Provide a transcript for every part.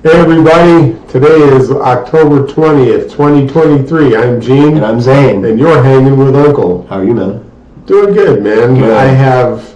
Hey everybody, today is October 20th, 2023. I'm Gene. And I'm Zane. And you're hanging with Uncle. How are you, man? Doing good, man. Good. I have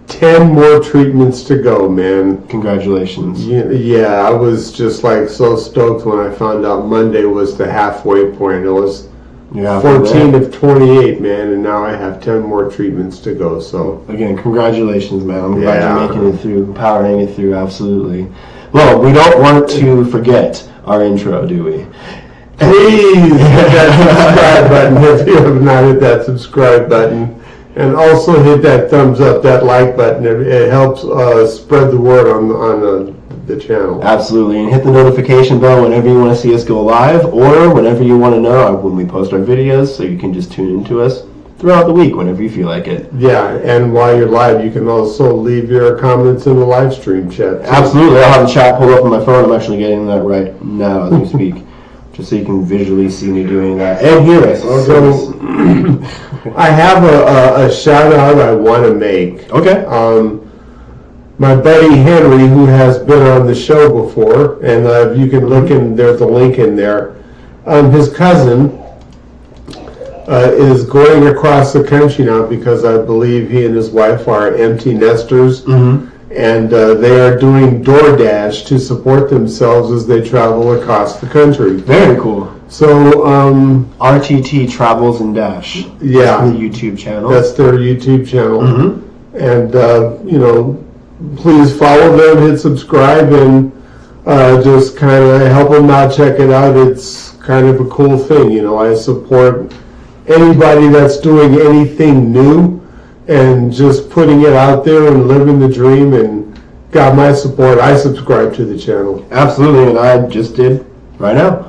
10 more treatments to go, man. Congratulations. Yeah, I was just like so stoked when I found out Monday was the halfway point. It was 14 of 28, man, and now I have 10 more treatments to go. So again, congratulations, man. I'm glad you're making it through, powering it through, absolutely. Well, we don't want to forget our intro, do we? Please hit that subscribe button if you have not hit that subscribe button. And also hit that thumbs up, that like button. It helps spread the word on the channel. Absolutely. And hit the notification bell whenever you want to see us go live or whenever you want to know when we post our videos, so you can just tune into us throughout the week whenever you feel like it. Yeah, and while you're live, you can also leave your comments in the live stream chat too. Absolutely. I'll have the chat pulled up on my phone. I'm actually getting that right now as we speak, just so you can visually see me doing that and hear us. So I have a shout out I want to make. Okay. My buddy Henry, who has been on the show before, and you can look in, there's a link in there. His cousin is going across the country now because I believe he and his wife are empty nesters. Mm-hmm. And they are doing DoorDash to support themselves as they travel across the country. Very cool. So, RTT Travels and Dash. Yeah. That's the YouTube channel. That's their YouTube channel. Mm-hmm. And, please follow them, hit subscribe, and just kind of help them out, check it out. It's kind of a cool thing. I support anybody that's doing anything new and just putting it out there and living the dream, and got my support. I subscribe to the channel. Absolutely, and I just did right now.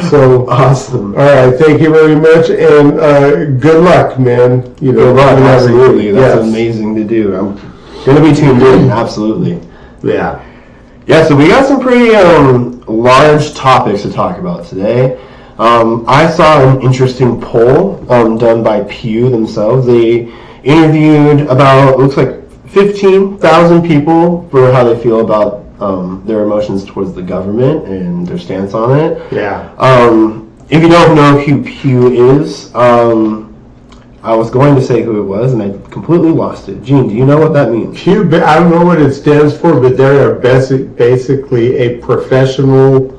So awesome. All right, thank you very much, and good luck, man. Good luck, absolutely. That's amazing to do. I'm going to be tuned in, absolutely. Yeah. Yeah, so we got some pretty large topics to talk about today. I saw an interesting poll done by Pew themselves. They interviewed about, looks like 15,000 people for how they feel about their emotions towards the government and their stance on it. Yeah. If you don't know who Pew is, I was going to say who it was, and I completely lost it. Gene, do you know what that means? Pew, I don't know what it stands for, but they're basically a professional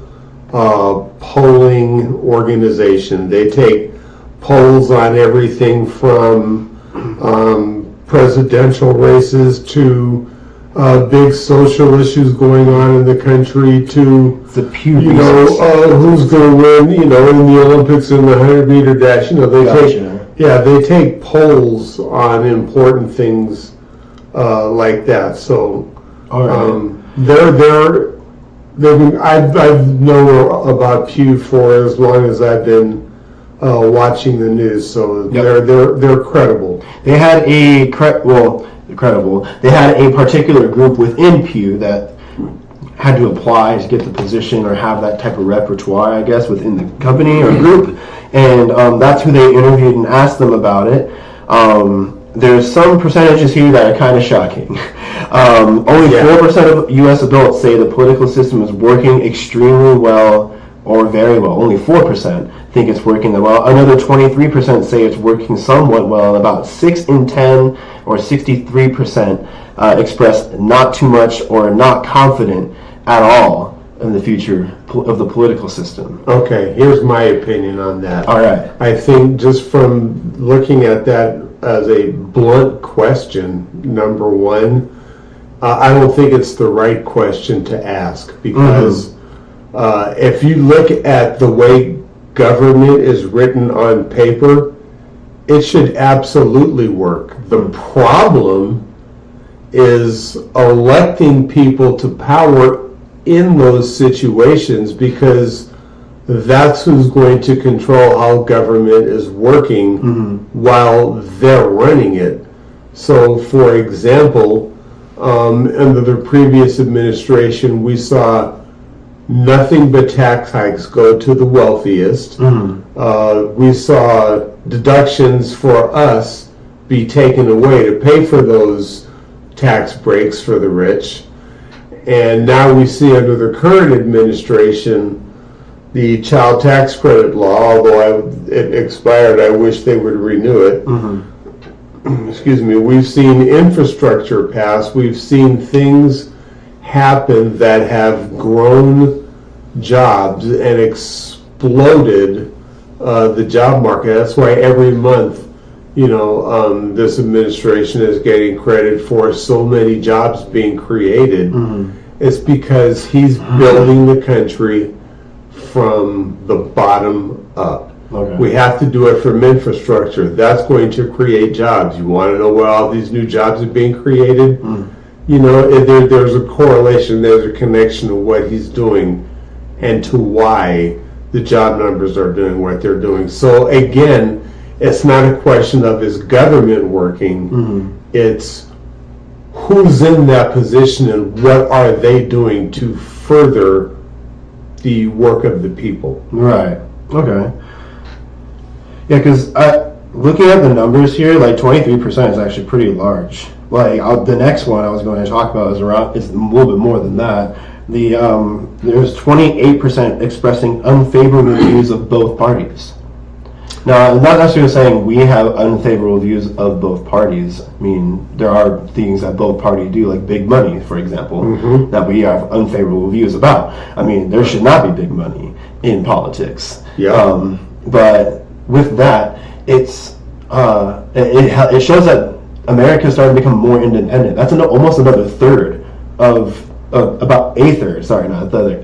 polling organization. They take polls on everything from presidential races to big social issues going on in the country to the Pew who's going to win, in the Olympics in the 100-meter dash. They take polls on important things like that. So all right. I've known about Pew for as long as I've been watching the news, so they're credible. They had They had a particular group within Pew that had to apply to get the position or have that type of repertoire, I guess, within the company or group, and that's who they interviewed and asked them about it. There's some percentages here that are kind of shocking. Only 4% of U.S. adults say the political system is working extremely well or very well. Only 4% think it's working that well. Another 23% say it's working somewhat well, and about 6 in 10 or 63% express not too much or not confident at all in the future of the political system. Okay, here's my opinion on that. All right. I think just from looking at that as a blunt question, number one, I don't think it's the right question to ask, because if you look at the way government is written on paper, it should absolutely work. The problem is electing people to power in those situations, because that's who's going to control how government is working while they're running it. So, for example, under the previous administration, we saw nothing but tax hikes go to the wealthiest. We saw deductions for us be taken away to pay for those tax breaks for the rich. And now we see under the current administration, the child tax credit law, although it expired, I wish they would renew it. Excuse me. We've seen infrastructure pass. We've seen things happen that have grown jobs and exploded the job market. That's why every month, this administration is getting credit for so many jobs being created. It's because he's building the country from the bottom up. Okay. We have to do it from infrastructure. That's going to create jobs. You want to know where all these new jobs are being created? There's a correlation, there's a connection to what he's doing and to why the job numbers are doing what they're doing. So again, it's not a question of is government working, it's who's in that position and what are they doing to further the work of the people. Right. Okay. Yeah, because looking at the numbers here, like 23% is actually pretty large. Like the next one I was going to talk about is a little bit more than that. There's 28% expressing unfavorable views of both parties. Now, I'm not necessarily saying we have unfavorable views of both parties. I mean, there are things that both parties do, like big money, for example, that we have unfavorable views about. I mean, there should not be big money in politics. Yeah. But with that, it shows that America is starting to become more independent. That's almost another third of about a third. Sorry, not a third.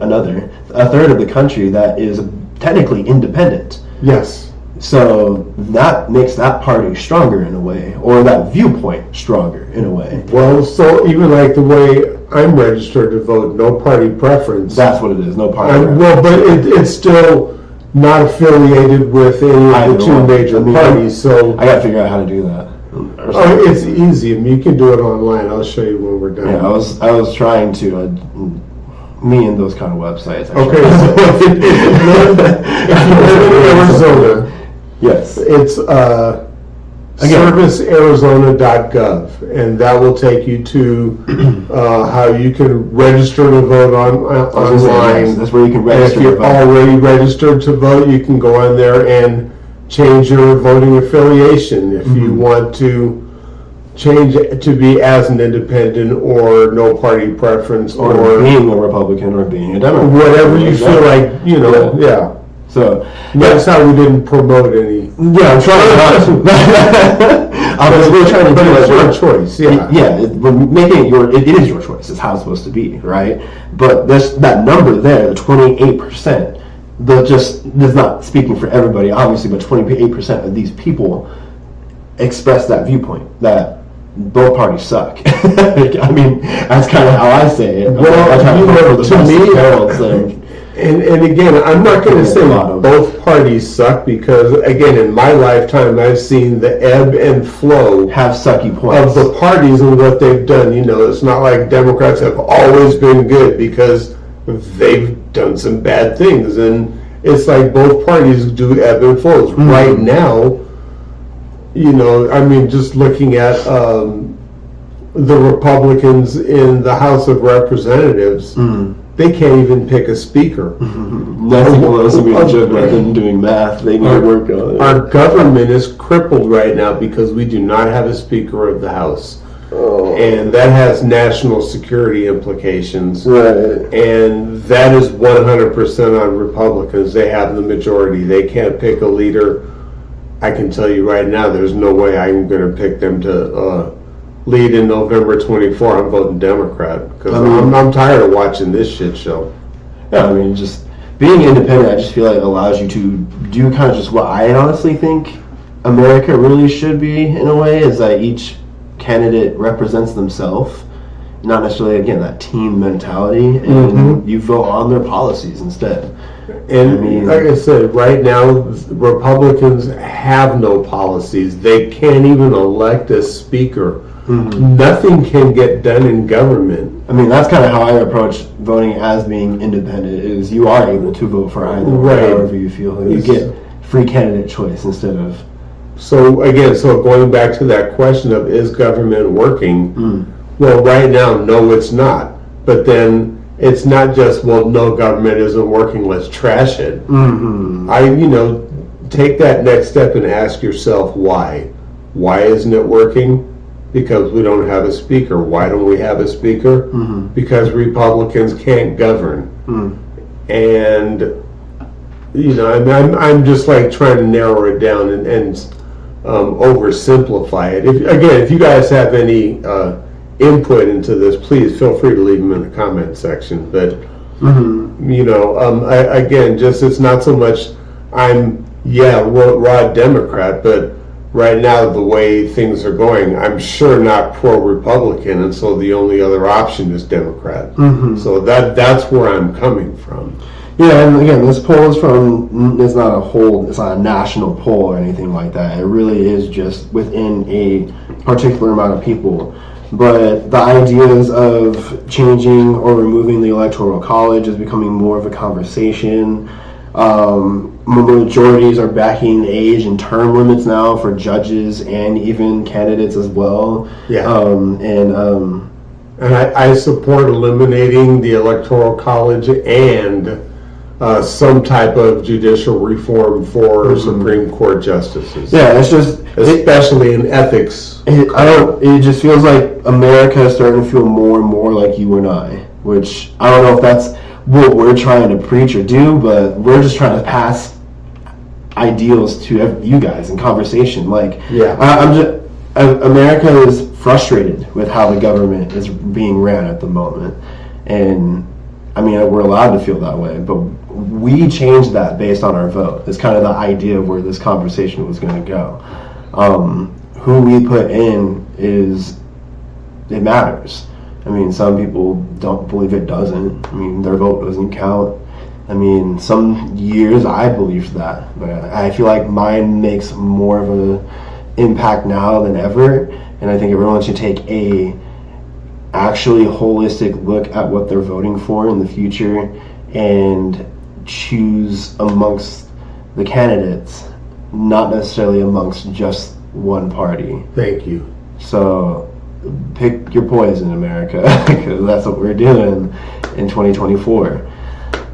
A third of the country that is technically independent. Yes. So that makes that party stronger in a way, or that viewpoint stronger in a way. Well, so even like the way I'm registered to vote, no party preference. That's what it is, no party. Well, but it's still not affiliated with any of the two major parties. So I got to figure out how to do that. It's easy. I mean, you can do it online. I'll show you when we're done. Yeah, I was trying to. Me and those kind of websites. Okay, so if you live in Arizona, yes, it's servicearizona.gov, and that will take you to how you can register to vote online. Yes, that's where you can register. And if you're already registered to vote, you can go on there and change your voting affiliation. If you want to change it to be as an independent or no party preference or being a Republican or being a Democrat, whatever you feel like, yeah. So notice how we didn't promote any. Yeah, I'm trying not to. We're trying to do it's your choice. Yeah, we're making it it is your choice. It's how it's supposed to be, right? But that number there, the 28%, that's not speaking for everybody, obviously, but 28% of these people express that viewpoint that both parties suck. I mean, that's kind of how I say it. Well, to me, and again, I'm not going to say both parties suck because, again, in my lifetime, I've seen the ebb and flow have sucky points of the parties and what they've done. It's not like Democrats have always been good because they've done some bad things, and it's like both parties do ebb and flows. Right now, I mean, just looking at the Republicans in the House of Representatives, they can't even pick a speaker. Nothing else would be a joke about them doing math. They need to work on it. Our government is crippled right now because we do not have a Speaker of the House. And that has national security implications. Right. And that is 100% on Republicans. They have the majority. They can't pick a leader. I can tell you right now, there's no way I'm going to pick them to lead in November 24. I'm voting Democrat because I'm tired of watching this shit show. Yeah, I mean, just being independent, I just feel like it allows you to do kind of just what I honestly think America really should be in a way, is that each candidate represents themselves, not necessarily, again, that team mentality, and you vote on their policies instead. And like I said, right now, Republicans have no policies. They can't even elect a speaker. Nothing can get done in government. I mean, that's kind of how I approach voting as being independent, is you are able to vote for either, however you feel. You get free candidate choice instead of... So going back to that question of is government working? Well, right now, no, it's not. but then it's not just, well, no, government isn't working, let's trash it. Take that next step and ask yourself why. Why isn't it working? Because we don't have a speaker. Why don't we have a speaker? Because Republicans can't govern. And I'm just like trying to narrow it down and oversimplify it. If you guys have any input into this, please feel free to leave them in the comment section. But it's not so much I'm raw Democrat, but right now the way things are going, I'm sure not pro-Republican, and so the only other option is Democrat. So that's where I'm coming from. Yeah, and again, this poll is it's not a national poll or anything like that. It really is just within a particular amount of people. But the ideas of changing or removing the Electoral College is becoming more of a conversation. Majorities are backing age and term limits now for judges and even candidates as well. And I support eliminating the Electoral College and some type of judicial reform for Supreme Court justices. Yeah, it's just especially in ethics. It just feels like America is starting to feel more and more like you and I, which I don't know if that's what we're trying to preach or do, but we're just trying to pass ideals to you guys in conversation. America is frustrated with how the government is being ran at the moment, and I mean, we're allowed to feel that way, but we changed that based on our vote. It's kind of the idea of where this conversation was going to go. Who we put in it matters. I mean, some people don't believe it doesn't. I mean, their vote doesn't count. I mean, some years I believed that, but I feel like mine makes more of an impact now than ever, and I think everyone should take a actually holistic look at what they're voting for in the future and choose amongst the candidates, not necessarily amongst just one party. Thank you. So pick your poison, America, because that's what we're doing in 2024.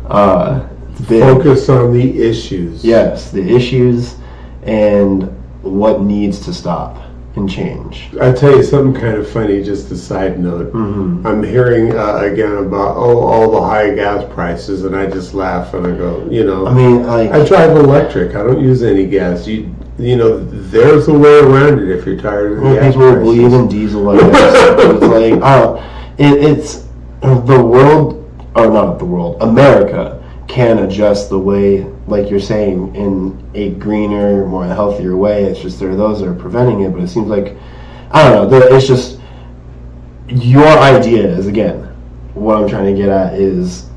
Focus on the issues. Yes, the issues and what needs to stop and change. I'll tell you something kind of funny, just a side note. I'm hearing again about all the high gas prices, and I just laugh and I go, I mean, I drive electric. I don't use any gas. There's a way around it if you're tired of the gas people prices. believe in diesel like this. It's the world, or not the world, America can adjust the way, like you're saying, in a greener, more healthier way. It's just there are those that are preventing it, but it seems like, I don't know, it's just your idea is, again, what I'm trying to get at is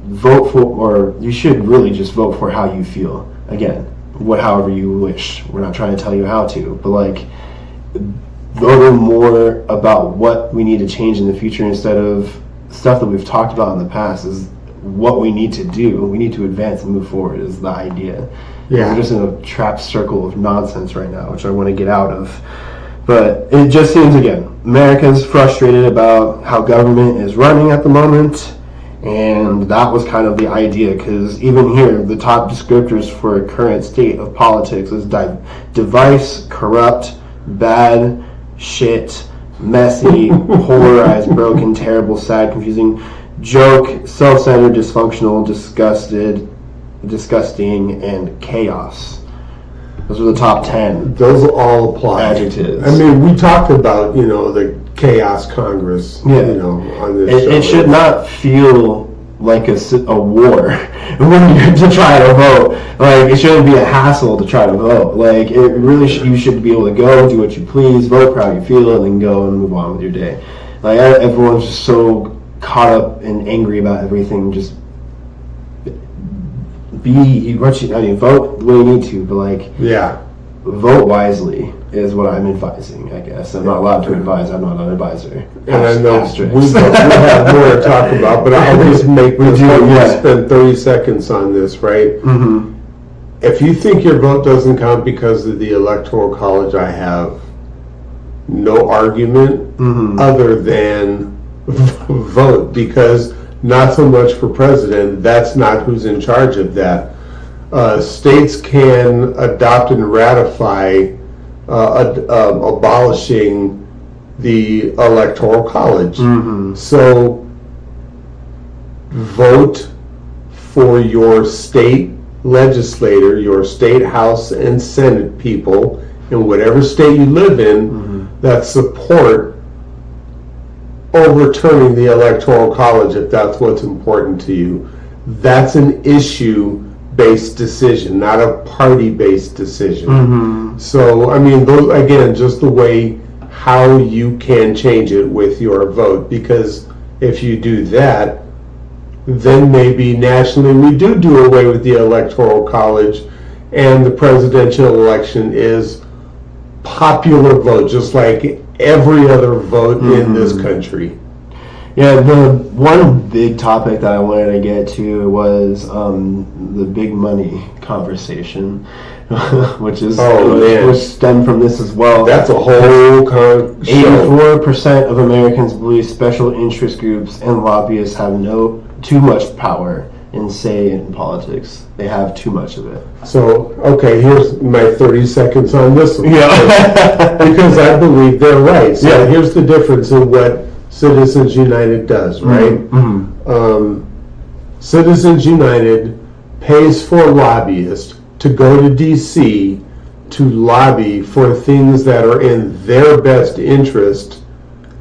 vote for, or you should really just vote for how you feel. Again, however you wish. We're not trying to tell you how to, but voting more about what we need to change in the future instead of stuff that we've talked about in the past is what we need to do. We need to advance and move forward is the idea. Yeah. We're just in a trapped circle of nonsense right now, which I want to get out of. But it just seems, again, Americans frustrated about how government is running at the moment, and that was kind of the idea, because even here, the top descriptors for a current state of politics is device, corrupt, bad, shit, messy, polarized, broken, terrible, sad, confusing, joke, self-centered, dysfunctional, disgusting, and chaos. Those are the top 10. Those all apply. Adjectives. I mean, we talked about, the Chaos Congress, on this show. It should not feel like a war when you're to try to vote. It shouldn't be a hassle to try to vote. It really you should be able to go, do what you please, vote for how you feel, and then go and move on with your day. Everyone's just so caught up and angry about everything. Just vote the way you need to, but vote wisely is what I'm advising, I guess. I'm not allowed to advise. I'm not an advisor. And I know we have more to talk about, but I'll just make this spend 30 seconds on this, right? Mm-hmm. If you think your vote doesn't count because of the Electoral College, I have no argument other than vote, because not so much for president, that's not who's in charge of that. States can adopt and ratify abolishing the Electoral College. So vote for your state legislator, your state House and Senate people in whatever state you live in that support overturning the Electoral College if that's what's important to you. That's an issue-based decision, not a party-based decision. So, I mean, those, again, just the way how you can change it with your vote, because if you do that, then maybe nationally we do away with the Electoral College and the presidential election is popular vote, just like every other vote in this country. Yeah, the one big topic that I wanted to get to was the big money conversation, which is which stemmed from this as well. That's a whole 84% of Americans believe special interest groups and lobbyists have too much power and say in politics. They have too much of it. So, okay, here's my 30 seconds on this one. Yeah. Because I believe they're right. So here's the difference in what Citizens United does, right? Citizens United pays for lobbyists to go to D.C. to lobby for things that are in their best interest,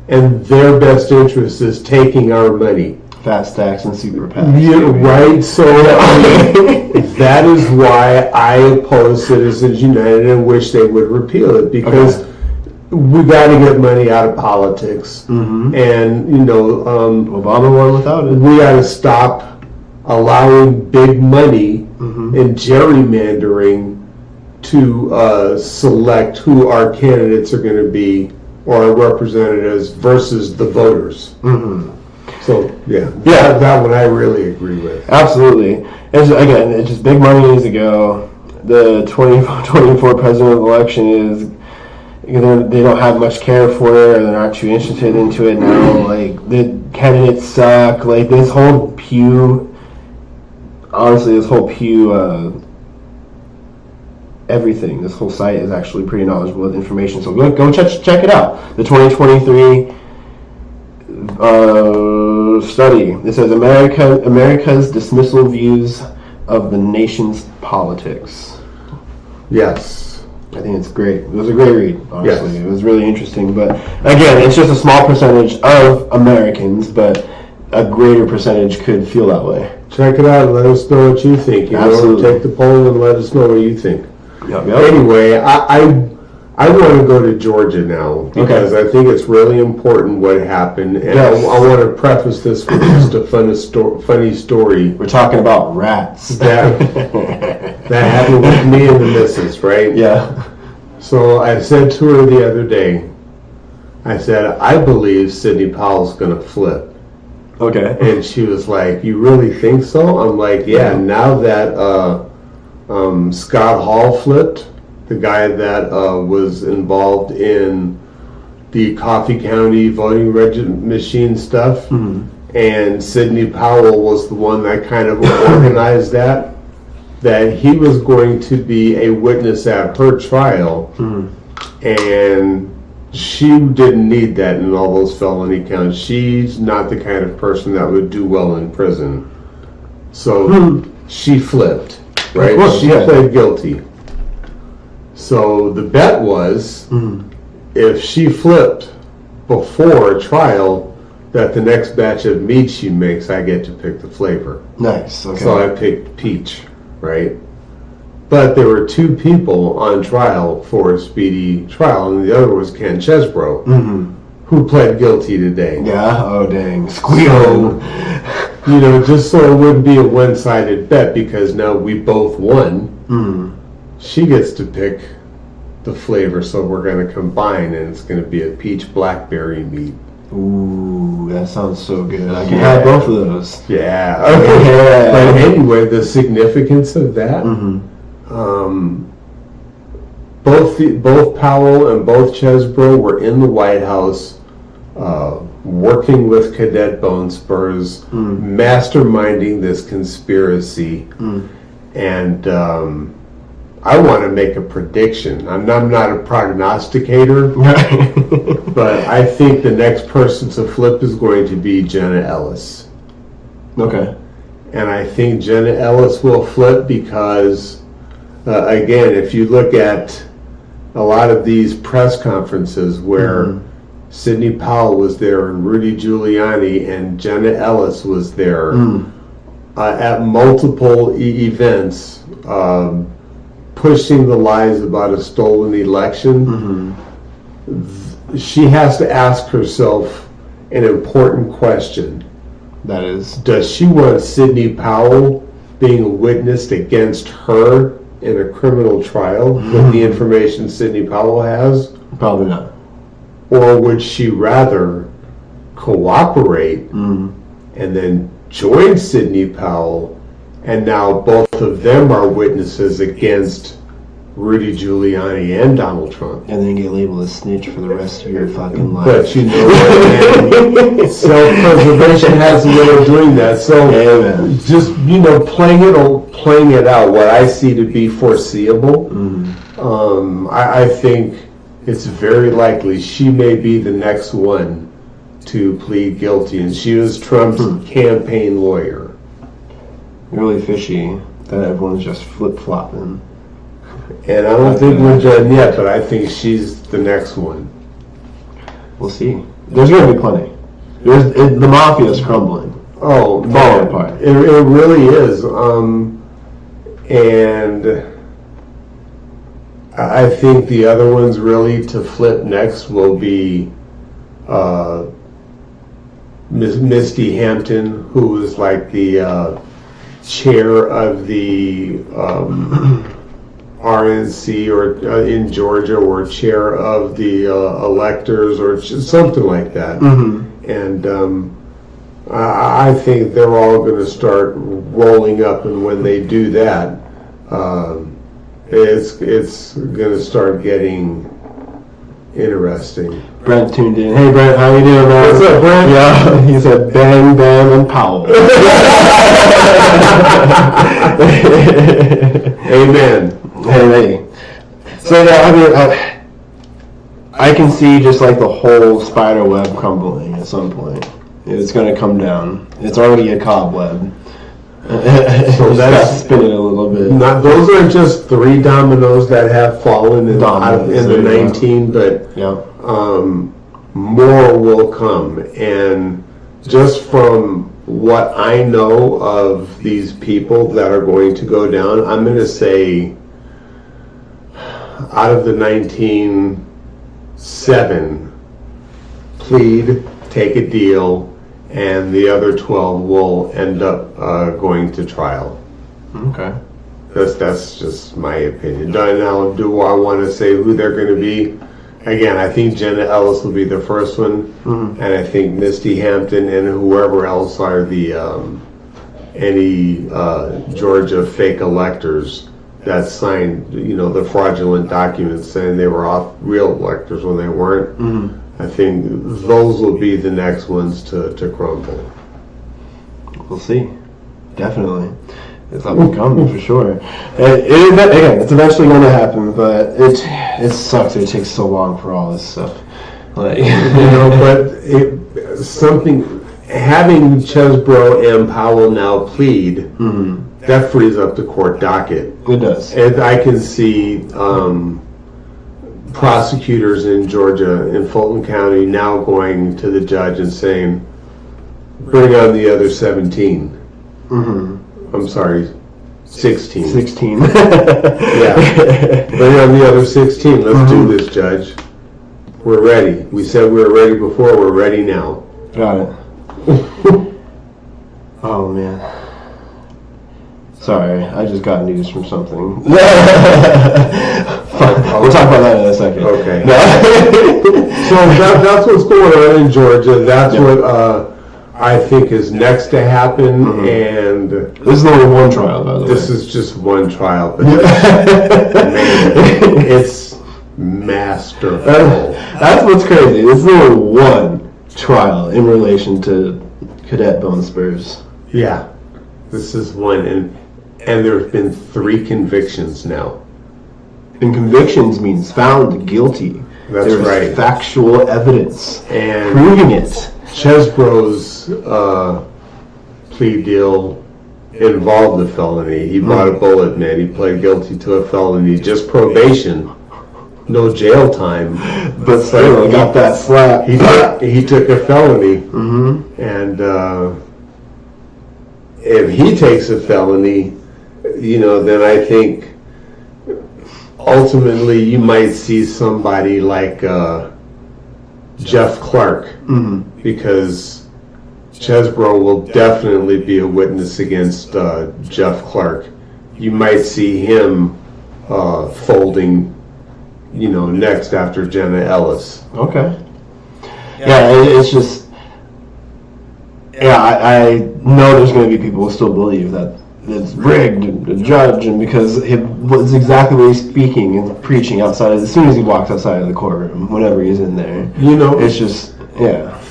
and their best interest is taking our money. Fast tax and super PACs. Yeah, right. So that is why I oppose Citizens United and wish they would repeal it, because we got to get money out of politics, and Obama won without it. we got to stop allowing big money and gerrymandering to select who our candidates are going to be or our representatives versus the voters. So that one I really agree with. Absolutely. It's just big money needs to go. The 2024 president election is, they don't have much care for it, or they're not too interested into it now. Like, the candidates suck. Like, this whole Pew, everything, this whole site is actually pretty knowledgeable with information. So go check it out. The 2023 study. It says America's dismissal views of the nation's politics. Yes. I think it's great. It was a great read, honestly. Yes. It was really interesting. But again, it's just a small percentage of Americans, but a greater percentage could feel that way. Check it out and let us know what you think. Absolutely. Take the poll and let us know what you think. Yep. Anyway, I want to go to Georgia now, because I think it's really important what happened, and I want to preface this with just a funny story. We're talking about rats. That happened with me and the missus, right? Yeah. So I said to her the other day, I said, I believe Sidney Powell's going to flip. Okay. And she was like, you really think so? I'm like, yeah, now that Scott Hall flipped, the guy that was involved in the Coffee County voting machine stuff, and Sidney Powell was the one that kind of organized that he was going to be a witness at her trial, and she didn't need that in all those felony counts. She's not the kind of person that would do well in prison. So she flipped, right? She pled guilty. So the bet was, if she flipped before trial, that the next batch of meat she makes, I get to pick the flavor. Nice. Okay. So I picked peach, right? But there were two people on trial for a speedy trial, and the other was Ken Chesbro, who pled guilty today. Yeah. Oh, dang. Squeal. So, just so it wouldn't be a one-sided bet, because now we both won. She gets to pick the flavor, so we're going to combine, and it's going to be a peach blackberry meat. Ooh, that sounds so good. I can have both of those. Yeah. Okay. But anyway, the significance of that, both Powell and both Chesbro were in the White House working with Cadet Bone Spurs, masterminding this conspiracy, and I want to make a prediction. I'm not a prognosticator, but I think the next person to flip is going to be Jenna Ellis. Okay. And I think Jenna Ellis will flip because, again, if you look at a lot of these press conferences where Sidney Powell was there and Rudy Giuliani and Jenna Ellis was there at multiple events, pushing the lies about a stolen election, she has to ask herself an important question. That is. Does she want Sidney Powell being witnessed against her in a criminal trial with the information Sidney Powell has? Probably not. Or would she rather cooperate and then join Sidney Powell, and now both of them are witnesses against Rudy Giuliani and Donald Trump? And then get labeled a snitch for the rest of your fucking life. But you know what, man? Self-preservation has a way of doing that. So just, playing it out, what I see to be foreseeable, I think it's very likely she may be the next one to plead guilty, and she was Trump's campaign lawyer. Really fishy that everyone's just flip-flopping. And I don't think we're done yet, but I think she's the next one. We'll see. There's going to be plenty. The mafia is crumbling. Oh, falling apart. It really is. And I think the other ones really to flip next will be Misty Hampton, who is like the chair of the RNC or in Georgia, or chair of the electors, or something like that. And I think they're all going to start rolling up, and when they do that, it's going to start getting interesting. Brent tuned in. Hey Brent, how you doing, man? What's up, Brent? Yeah, he said Bam, Bam, and Powell. Amen. Hey. So yeah, I can see just like the whole spider web crumbling at some point. It's going to come down. It's already a cobweb. So that's spinning a little bit. Those are just 3 dominoes that have fallen in the 19, but more will come. And just from what I know of these people that are going to go down, I'm going to say out of the 19, 7 plead, take a deal, and the other 12 will end up going to trial. Okay. That's just my opinion. Now, do I want to say who they're going to be? Again, I think Jenna Ellis will be the first one, and I think Misty Hampton and whoever else are the any Georgia fake electors that signed, the fraudulent documents saying they were off real electors when they weren't. I think those will be the next ones to crumble. We'll see. Definitely. It's up and coming for sure. Again, it's eventually going to happen, but it sucks that it takes so long for all this stuff. But having Chesbrough and Powell now plead, that frees up the court docket. It does. And I can see prosecutors in Georgia, in Fulton County, now going to the judge and saying, bring on the other 17. I'm sorry, 16. 16. Yeah. Bring on the other 16. Let's do this, Judge. We're ready. We said we were ready before. We're ready now. Got it. Oh, man. Sorry, I just got news from something. We'll talk about that in a second. Okay. So that's what's going on in Georgia. That's what I think is next to happen. And this is only one trial, by the way. This is just one trial, but it's masterful. That's what's crazy. This is only one trial in relation to Cadet Bone Spurs. Yeah, this is one, and there have been 3 convictions now. And convictions means found guilty. That's There's right. factual evidence And proving it. Chesbro's plea deal involved a felony. He bought a bullet, man. He pled guilty to a felony, just probation, no jail time. But still, got that slap. He took a felony, and if he takes a felony, then I think ultimately you might see somebody like Jeff Clark, because Chesbro will definitely be a witness against Jeff Clark. You might see him folding, next after Jenna Ellis. Okay. Yeah, it's just, I know there's going to be people who still believe that it's rigged, the judge, and because it was exactly what he's speaking and preaching outside, as soon as he walks outside of the courtroom, whenever he's in there. It's just,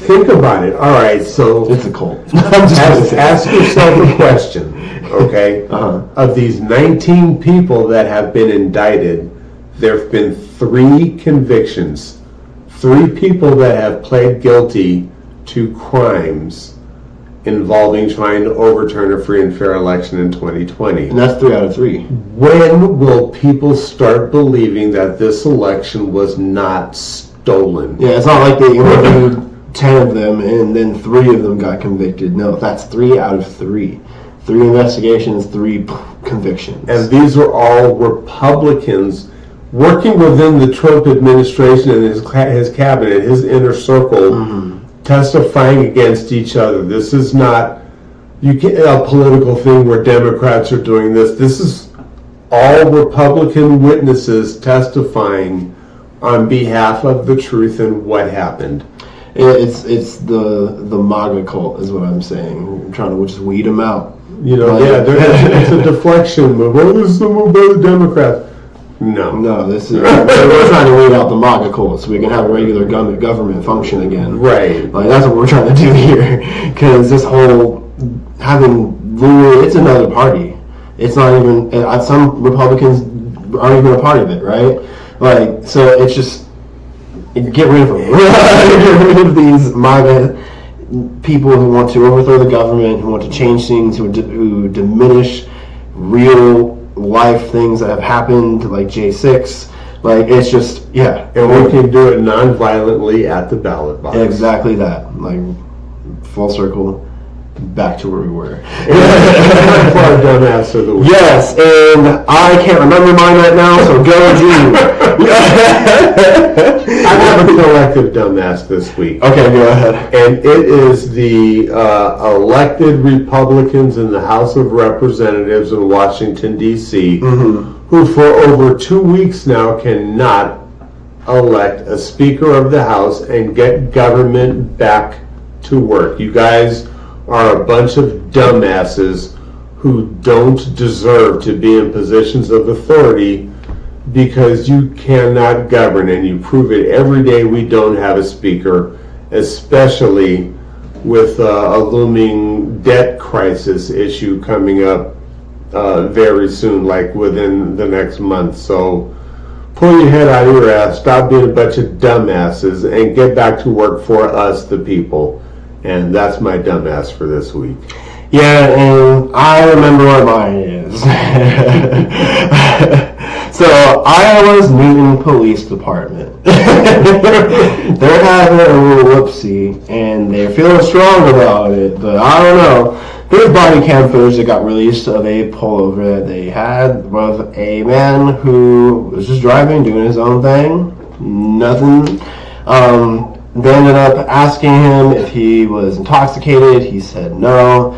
Think about it. All right, so it's a cult. ask yourself a question, okay? Of these 19 people that have been indicted, there have been 3 convictions. 3 people that have pled guilty to crimes involving trying to overturn a free and fair election in 2020. And that's 3 out of 3. When will people start believing that this election was not stolen? Yeah, it's not like they interviewed 10 of them and then 3 of them got convicted. No, that's 3 out of 3. 3 investigations, 3 convictions. And these are all Republicans working within the Trump administration and his cabinet, his inner circle, testifying against each other. This is not a political thing where Democrats are doing this. This is all Republican witnesses testifying on behalf of the truth and what happened. It's the MAGA cult is what I'm saying. We're trying to just weed them out. It's a deflection move. Oh, this is a move by the Democrats. No, this is we're trying to weed out the MAGA cult so we can have a regular government function again. Right. Like that's what we're trying to do here. Because this whole having it's another party. It's not even. Some Republicans aren't even a part of it, right? Like so, it's just get rid of them. Get rid of these MAGA people who want to overthrow the government, who want to change things, who diminish real life things that have happened, like J6. Like it's just and we can do it non-violently at the ballot box. Exactly that. Like full circle, back to where we were. For our dumbass of the week. Yes, and I can't remember mine right now, so go you. I have a collective dumbass this week. Okay, go ahead. And it is the elected Republicans in the House of Representatives in Washington, D.C., who for over 2 weeks now cannot elect a Speaker of the House and get government back to work. You guys are a bunch of dumbasses who don't deserve to be in positions of authority because you cannot govern, and you prove it every day we don't have a speaker, especially with a looming debt crisis issue coming up very soon, like within the next month. So pull your head out of your ass, stop being a bunch of dumbasses, and get back to work for us, the people. And that's my dumbass for this week. Yeah, and I remember what mine is. So, Iowa's Newton Police Department. They're having a little whoopsie, and they're feeling strong about it, but I don't know. There's body cam footage that got released of a pullover that they had of a man who was just driving, doing his own thing. Nothing. They ended up asking him if he was intoxicated. He said no.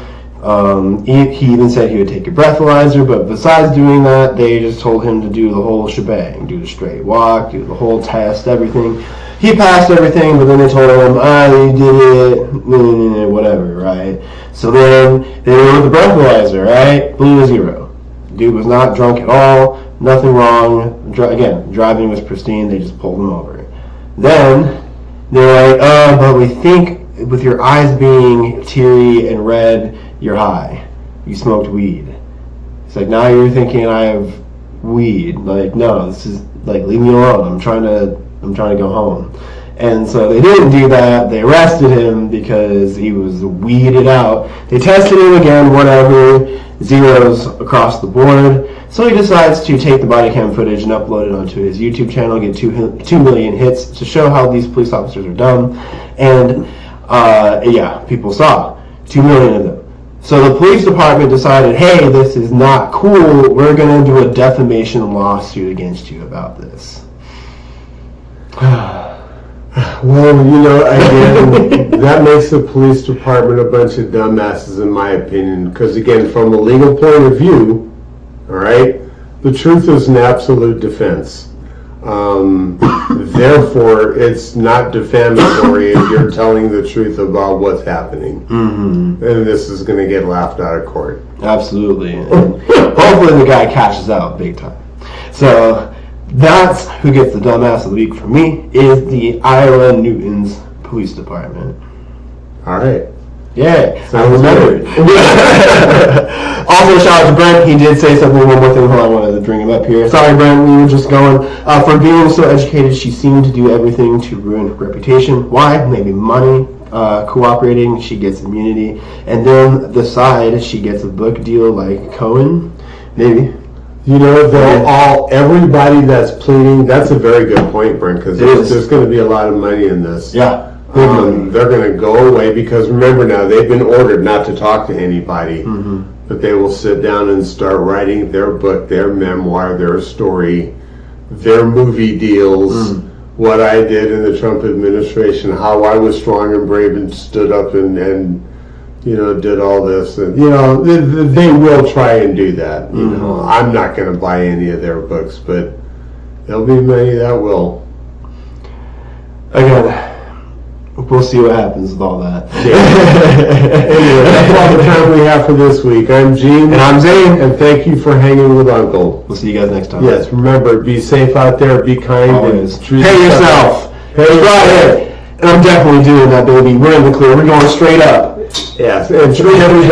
He even said he would take a breathalyzer, but besides doing that, they just told him to do the whole shebang, do the straight walk, do the whole test, everything. He passed everything, but then they told him, you did it, whatever, right? So then they went with the breathalyzer, right? Blew a 0. Dude was not drunk at all, nothing wrong. Again, driving was pristine, they just pulled him over. Then They're like, oh, but we think with your eyes being teary and red, you're high. You smoked weed. It's like, now you're thinking I have weed. Like, no, this is like, leave me alone. I'm trying to go home. And so they didn't do that. They arrested him because he was weeded out. They tested him again, whatever, zeros across the board. So he decides to take the body cam footage and upload it onto his YouTube channel, get 2 million hits to show how these police officers are dumb. And yeah, people saw 2 million of them. So the police department decided, hey, this is not cool. We're going to do a defamation lawsuit against you about this. Well, you know, again, that makes the police department a bunch of dumbasses, in my opinion. Because, again, from a legal point of view, all right, the truth is an absolute defense. Therefore, it's not defamatory if you're telling the truth about what's happening. Mm-hmm. And this is going to get laughed out of court. Absolutely. And hopefully the guy cashes out big time. So that's who gets the dumbass of the week for me, is the Iowa Newton's Police Department. All right. Yeah, I remembered. Also, shout out to Brent. He did say something, one more thing. Hold on, I wanted to bring him up here. Sorry, Brent, we were just going. For being so educated, she seemed to do everything to ruin her reputation. Why? Maybe money. Cooperating, she gets immunity. And then the side, she gets a book deal like Cohen. Maybe. You know, everybody that's pleading, that's a very good point, Brent, because there's going to be a lot of money in this. Yeah. They're going to go away because, remember now, they've been ordered not to talk to anybody. Mm-hmm. But they will sit down and start writing their book, their memoir, their story, their movie deals, what I did in the Trump administration, how I was strong and brave and stood up and you know, did all this. And, you know, they will try and do that. You know, I'm not going to buy any of their books, but there'll be many that will. Again, we'll see what happens with all that. Anyway, that's all the time we have for this week. I'm Gene. And I'm Zane. And thank you for hanging with Uncle. We'll see you guys next time. Yes, remember, be safe out there, be kind, always. and treat Pay yourself. Pay yourself. And I'm definitely doing that, baby. We're in the clear. We're going straight up. Yes, and treat everybody